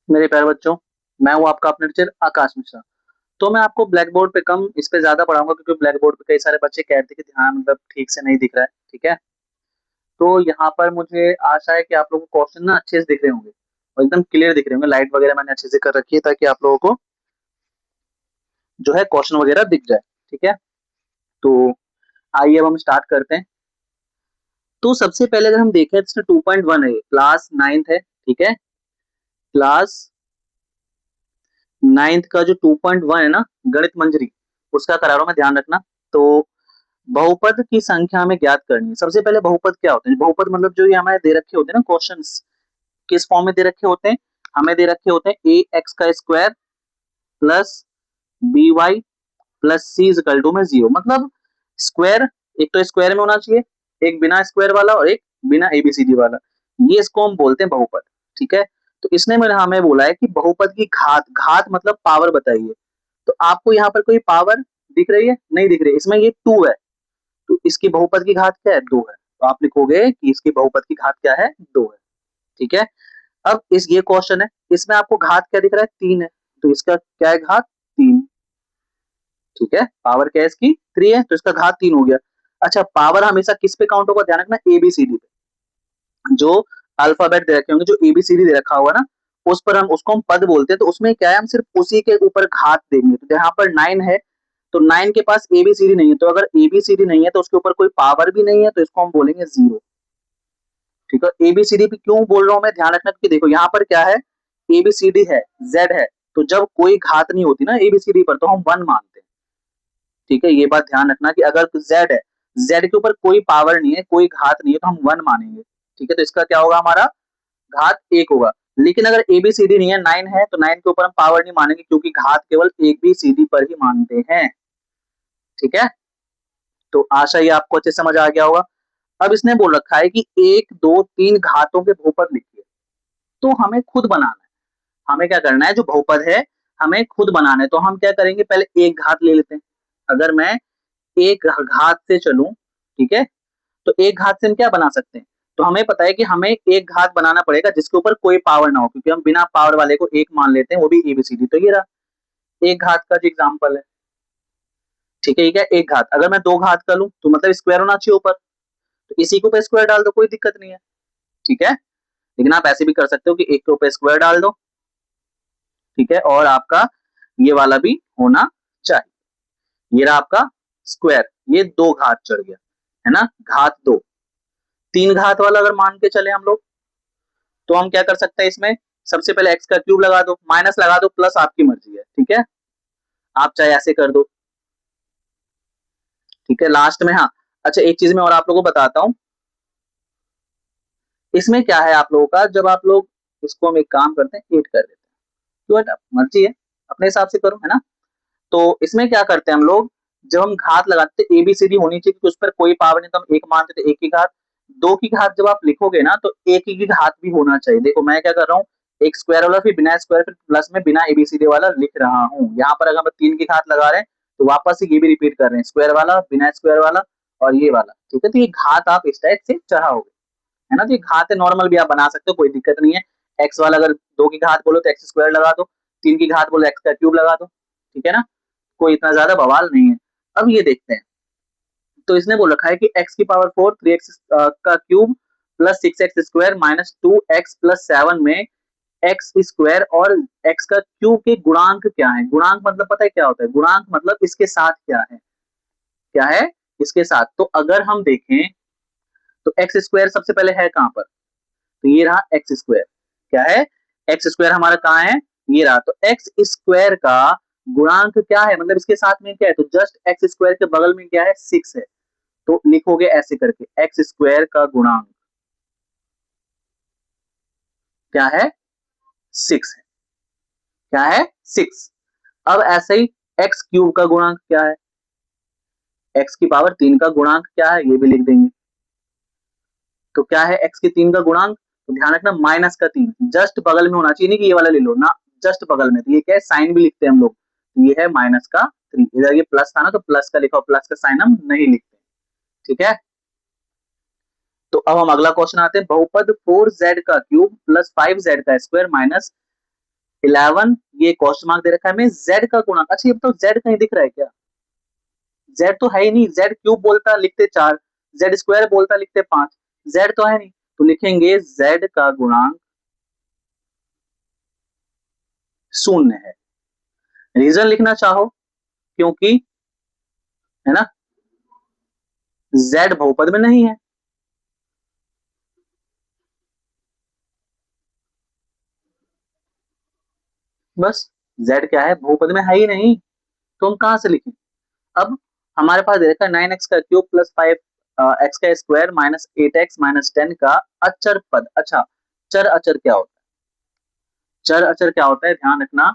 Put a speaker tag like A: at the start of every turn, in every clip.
A: मेरे प्यारे बच्चों, मैं हूँ आपका अपना टीचर आकाश मिश्रा। तो मैं आपको ब्लैक बोर्ड पे कम इस पे ज्यादा पढ़ाऊंगा क्योंकि ब्लैक बोर्ड पे कई सारे बच्चे कहते हैं कि ध्यान मतलब ठीक से नहीं दिख रहा है। ठीक है, तो यहाँ पर मुझे आशा है कि आप लोगों को क्वेश्चन ना अच्छे से दिख रहे होंगे और एकदम क्लियर दिख रहे होंगे। लाइट वगैरह मैंने अच्छे से कर रखी है ताकि आप लोगों को जो है क्वेश्चन वगैरह दिख जाए। ठीक है, तो आइए अब हम स्टार्ट करते हैं। तो सबसे पहले अगर हम देखें तो 2.1 है, क्लास नाइन्थ है। ठीक है, क्लास नाइन्थ का जो 2.1 है ना, गणित मंजरी, उसका करा रहा हूं मैं, ध्यान रखना। तो बहुपद की संख्या हमें ज्ञात करनी है। सबसे पहले बहुपद क्या होते हैं? बहुपद मतलब जो ये हमें दे रखे होते हैं ना क्वेश्चंस, किस फॉर्म में दे रखे होते हैं? हमें दे रखे होते हैं ए एक्स का square plus B Y plus C equal to में जीरो। मतलब स्क्वायर, एक तो स्क्वायर में होना चाहिए, एक बिना स्क्वायर वाला और एक बिना एबीसीडी वाला। ये इसको हम बोलते हैं बहुपद। ठीक है, तो इसने मैंने हमें बोला है कि बहुपद की घात, घात मतलब पावर बताइए। तो आपको यहाँ पर कोई पावर दिख रही है? नहीं दिख रही। इसमें ये टू है, तो इसकी बहुपद की घात क्या है? दो है। तो आप लिखोगे कि इसकी बहुपद की घात क्या है? दो है। ठीक है, अब इस ये क्वेश्चन है, इसमें आपको घात क्या दिख रहा है? तीन है, तो इसका क्या है? घात तीन। ठीक है, पावर क्या है इसकी? थ्री है, तो इसका घात तीन हो गया। अच्छा, पावर हमेशा किस पे काउंट होगा? ध्यान रखना, एबीसीडी पे। जो अल्फाबेट दे रखे होंगे, जो एबीसीडी दे रखा होगा ना, उस पर हम उसको हम पद बोलते हैं। तो उसमें क्या है, हम सिर्फ उसी के ऊपर घात देंगे। तो यहाँ पर नाइन है, तो नाइन के पास एबीसीडी नहीं है, तो अगर एबीसीडी नहीं है तो उसके ऊपर कोई पावर भी नहीं है, तो इसको हम बोलेंगे जीरो। ठीक है, एबीसीडी पे क्यों बोल रहा हूं मैं? ध्यान रखना, क्योंकि देखो यहाँ पर क्या है, एबीसीडी है, जेड है, तो जब कोई घात नहीं होती ना एबीसीडी पर तो हम वन मानते हैं। ठीक है, ये बात ध्यान रखना कि अगर जेड है, जेड के ऊपर कोई पावर नहीं है, कोई घात नहीं है, तो हम वन मानेंगे। ठीक है, तो इसका क्या होगा? हमारा घात एक होगा। लेकिन अगर एबीसीडी नहीं है, नाइन है, तो नाइन के ऊपर हम पावर नहीं मानेंगे क्योंकि घात केवल एबीसीडी पर ही मानते हैं। ठीक है, तो आशा ये आपको अच्छे समझ आ गया होगा। अब इसने बोल रखा है कि एक दो तीन घातों के बहुपद लिखिए, तो हमें खुद बनाना है। हमें क्या करना है? जो बहुपद है हमें खुद बनाना है। तो हम क्या करेंगे, पहले एक घात ले लेते हैं। अगर मैं एक घात से चलूं, ठीक है, तो एक घात से हम क्या बना सकते हैं? तो हमें पता है कि हमें एक घात बनाना पड़ेगा जिसके ऊपर कोई पावर ना हो, क्योंकि हम बिना पावर वाले को एक मान लेते हैं, वो भी एबीसीडी। तो ये रहा एक घात का जो एग्जाम्पल है। ठीक है, ये क्या? एक घात। अगर मैं दो घात का लूं तो मतलब स्क्वायर होना चाहिए ऊपर, तो इसी के ऊपर स्क्वायर डाल दो, कोई दिक्कत नहीं है। ठीक है, लेकिन आप ऐसे भी कर सकते हो कि एक के ऊपर स्क्वायर डाल दो। ठीक है, और आपका ये वाला भी होना चाहिए। ये रहा आपका स्क्वायर, ये दो घात चढ़ गया, है ना, घात दो। तीन घात वाला अगर मान के चले हम लोग, तो हम क्या कर सकते हैं इसमें? सबसे पहले एक्स का क्यूब लगा दो, माइनस लगा दो, प्लस आपकी मर्जी है। ठीक है, आप चाहे ऐसे कर दो। ठीक है, लास्ट में, हाँ, अच्छा एक चीज मैं और आप लोगों को बताता हूँ। इसमें क्या है आप लोगों का, जब आप लोग इसको हम एक काम करते हैं, एड कर देते हैं। क्यों? मर्जी है, अपने हिसाब से करो, है ना। तो इसमें क्या करते हैं हम लोग, जब हम घात लगाते हैं एबीसीडी होनी चाहिए क्योंकि उस पर कोई पावर नहीं, तो हम एक मानते थे, एक ही घात। दो की घात जब आप लिखोगे ना, तो एक ही घात भी होना चाहिए। देखो मैं क्या कर रहा हूँ, एक स्क्वायर वाला फिर बिना स्क्वायर फिर प्लस में बिना एबीसीडी वाला लिख रहा हूँ। यहाँ पर अगर हम तीन की घात लगा रहे हैं तो वापस से ये भी रिपीट कर रहे हैं, स्क्वायर वाला, बिना स्क्वायर वाला और ये वाला। ठीक है, तो ये घात आप इस टाइप से चढ़ाओगे, है ना। तो ये घात है, नॉर्मल भी आप बना सकते हो, कोई दिक्कत नहीं है। एक्स वाला अगर दो की घात बोलो तो एक्स स्क्वायर लगा दो, तीन की घात बोलो एक्स का क्यूब लगा दो। ठीक है ना, कोई इतना ज्यादा बवाल नहीं है। अब ये देखते हैं, तो इसने बोल रखा है कि x की पावर फोर, थ्री एक्स का cube plus six x square minus two x plus seven में एक्स स्क्वायर और एक्स का क्यूब के गुणांक क्या है? गुणांक मतलब पता है क्या होता है? गुणांक मतलब इसके साथ क्या है? क्या है इसके साथ? तो अगर हम देखें तो एक्स स्क्वायर सबसे पहले है कहां पर? तो ये रहा एक्स स्क्वायर। क्या है? एक्स स्क्वायर हमारा कहाँ है? ये रहा। तो एक्स स्क्वायर का गुणांक क्या है? मतलब इसके साथ में क्या है? तो जस्ट एक्स स्क्वायर के बगल में क्या है? सिक्स है। तो लिखोगे ऐसे करके, एक्स स्क्वायर का गुणांक क्या है? सिक्स है। क्या है? सिक्स। अब ऐसे ही एक्स क्यूब का गुणांक क्या है? एक्स की पावर तीन का गुणांक क्या है? ये भी लिख देंगे। तो क्या है एक्स की तीन का गुणांक? तो ध्यान रखना, माइनस का तीन, जस्ट बगल में होना चाहिए, नहीं कि ये वाला ले लो ना, जस्ट बगल में। तो ये क्या है? साइन भी लिखते हैं हम लोग, ये है माइनस का थ्री। इधर ये प्लस था ना, तो प्लस का लिखा, प्लस का साइन हम नहीं लिखते। ठीक है, तो अब हम अगला क्वेश्चन आते हैं। बहुपद फोर जेड का क्यूब प्लस फाइव जेड का स्क्वायर माइनस 11 ये क्वेश्चन मार्क दे रखा है हमें, z का गुणा। अच्छा ये तो z कहीं दिख रहा है क्या? z तो है ही नहीं, z क्यूब बोलता लिखते 4, z स्क्वायर बोलता लिखते 5, z तो है नहीं, तो लिखेंगे z का गुणांक शून्य है। रीजन लिखना चाहो क्योंकि, है ना, z बहुपद में नहीं है। बस z क्या है, बहुपद में है ही नहीं, तो हम कहां से लिखें? अब हमारे पास दे रखा है 9x का क्यूब प्लस 5 x का स्क्वायर माइनस 8x माइनस 10 का अचर पद। अच्छा चर अचर क्या होता है? चर अचर क्या होता है ध्यान रखना,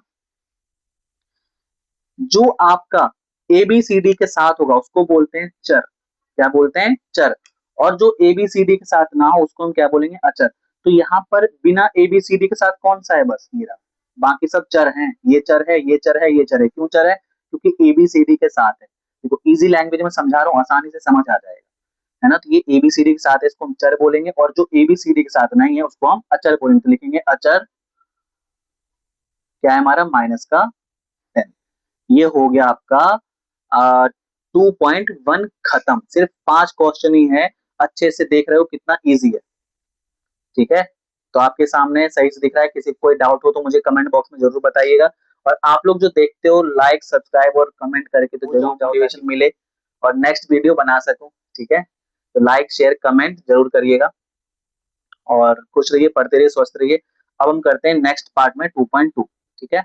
A: जो आपका ए बी सी डी के साथ होगा उसको बोलते हैं चर। क्या बोलते हैं? चर। और जो ए बी सी डी के साथ ना हो उसको हम क्या बोलेंगे? अचर। तो यहाँ पर बिना ए बी सी डी के साथ कौन सा है? बस मेरा, बाकी सब चर हैं। ये चर है, ये चर है, ये चर है। क्यों चर है? क्योंकि ए बी सी डी के साथ है। देखो इजी लैंग्वेज में समझा रहा हूँ, आसानी से समझ आ जाएगा, है ना। तो ये ए बी सी डी के साथ है, इसको हम चर बोलेंगे, और जो ए बी सी डी के साथ नहीं है उसको हम अचर बोलेंगे। तो लिखेंगे अचर क्या है हमारा? माइनस का 10। ये हो गया आपका 2.1 खत्म। सिर्फ 5 क्वेश्चन ही है, अच्छे से देख रहे हो कितना इजी है, ठीक है। तो आपके सामने सही से दिख रहा है। किसी को कोई डाउट हो तो मुझे कमेंट बॉक्स में जरूर बताइएगा। और आप लोग जो देखते हो लाइक सब्सक्राइब और कमेंट करके तो जरूर मोटिवेशन मिले और नेक्स्ट वीडियो बना सकूं, ठीक है। तो लाइक शेयर कमेंट जरूर करिएगा और खुश रहिए, पढ़ते रहिए, स्वस्थ रहिए। अब हम करते हैं नेक्स्ट पार्ट में 2.2, ठीक है।